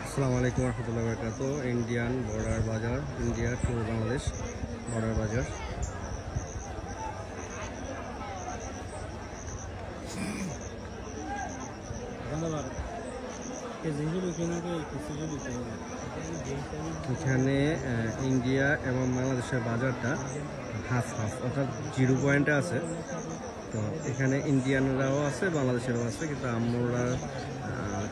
আসসালামু আলাইকুম রহমতুল্লাহ বরকাত। ইন্ডিয়ান বর্ডার বাজার, ইন্ডিয়া টু বাংলাদেশ বর্ডার বাজার। এখানে ইন্ডিয়া এবং বাংলাদেশের বাজারটা হাফ হাফ, অর্থাৎ 0 পয়েন্টে আছে। তো এখানে ইন্ডিয়ানরাও আছে, বাংলাদেশেরও আছে, কিন্তু আমরা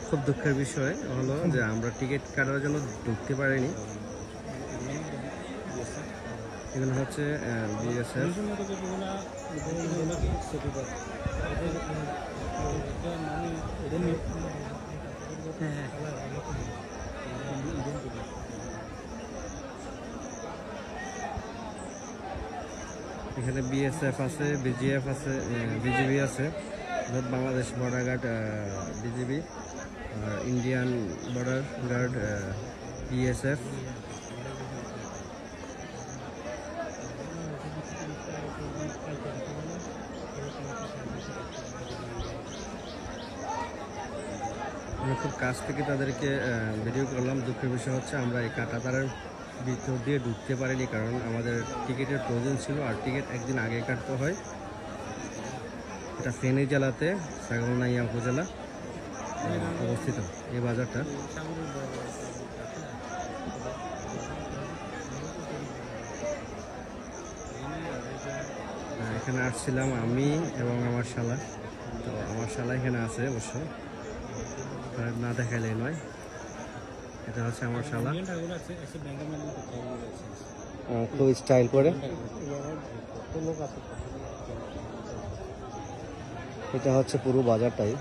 খুব দুঃখের বিষয় হলো যে আমরা টিকিট কাটার জন্য ঢুকতে পারিনি। এখানে হচ্ছে বিএসএফ। এখানে বিএসএফ আছে, বিজিএফ আছে, বিজিবি আছে, Bangladesh border guard BGB, Indian border guard BSF. আমি খুব কাছ থেকে তাদেরকে ভিডিও করলাম। দুঃখের বিষয় হচ্ছে আমরা এই কাঁটাতারের ভিতর দিয়ে ঢুকতে পারিনি, কারণ আমাদের টিকিটের প্রয়োজন ছিল, আর টিকিট একদিন আগে কাটতে হয়। এটা ফেনী জেলাতে ছাগলনাইয়া উপজেলা অবস্থিত এই বাজারটা। এখানে আসছিলাম আমি এবং আমার শালা। তো আমার শালা এখানে আছে অবশ্য, না দেখাইলেই নয়। এটা হচ্ছে আমার শালা, খুব স্টাইল করে। এটা হচ্ছে পুরো বাজারটাই।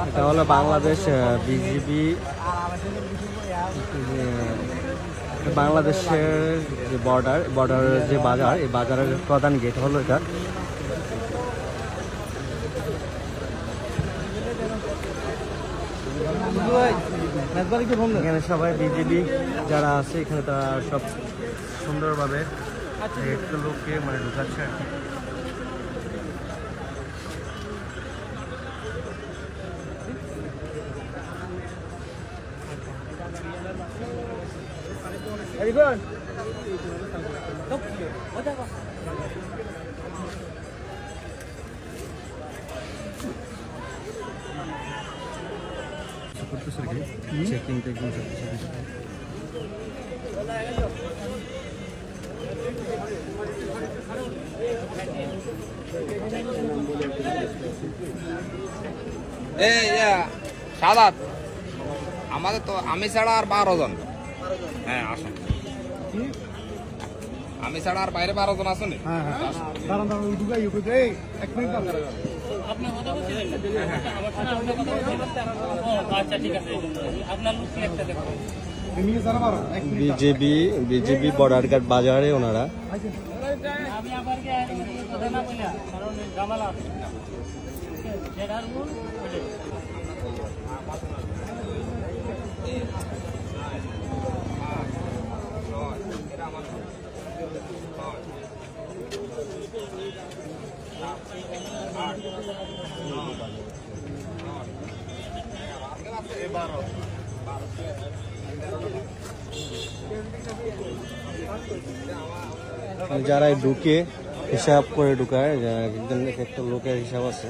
এটা হলো বাংলাদেশ বিজিবি, বাংলাদেশের যে বর্ডারের যে বাজার, এই বাজারের প্রধান গেট হলো এটা। এখানে সবাই বিজিবি যারা আছে এখানে তারা সব সুন্দরভাবে একটু লোককে মানে ঢুকাচ্ছে আর কি। চেকিং টেকিং সব কিছু। সাদাত আমাদের তো আমি ছাড়া আর 12 জন। হ্যাঁ আসুন, আমি ছাড়া আর বাইরে 12 জন আসুন। বিজেপি বর্ডার গার্ড বাজারে ওনারা। যারা ঢুকে হিসাব করে ঢুকায়, একজন একটা লোকের হিসাব আছে।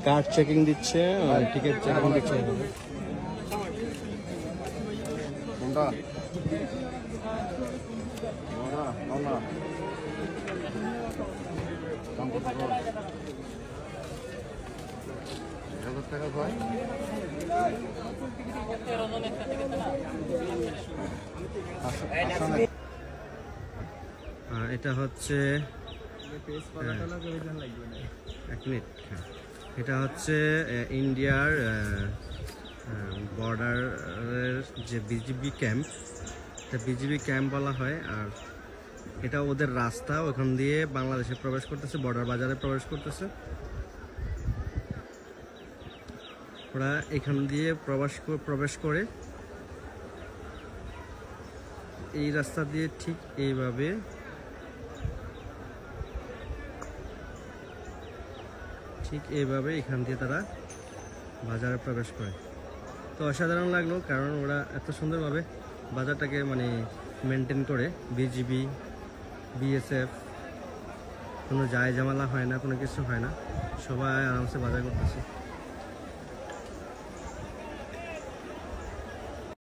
কার্ড চেকিং দিচ্ছে, টিকিট চেকিং দিচ্ছে। টাকা হয়। এটা হচ্ছে এক মিনিট। এটা হচ্ছে ইন্ডিয়ার বর্ডারের যে বিজিবি ক্যাম্প, এটা বিজিবি ক্যাম্প বলা হয়। আর এটা ওদের রাস্তা, ওখান দিয়ে বাংলাদেশে প্রবেশ করতেছে, বর্ডার বাজারে প্রবেশ করতেছে। ওরা এখান দিয়ে প্রবেশ করে এই রাস্তা দিয়ে ঠিক এইভাবে এখান দিয়ে তারা বাজারে প্রবেশ করে। তো অসাধারণ লাগলো, কারণ ওরা এত সুন্দরভাবে বাজারটাকে মানে মেনটেন করে। বিজিবি, বিএসএফ, কোনো জায়জামালা হয় না, কোনো কিছু হয় না, সবাই আরামসে বাজার করতেছে।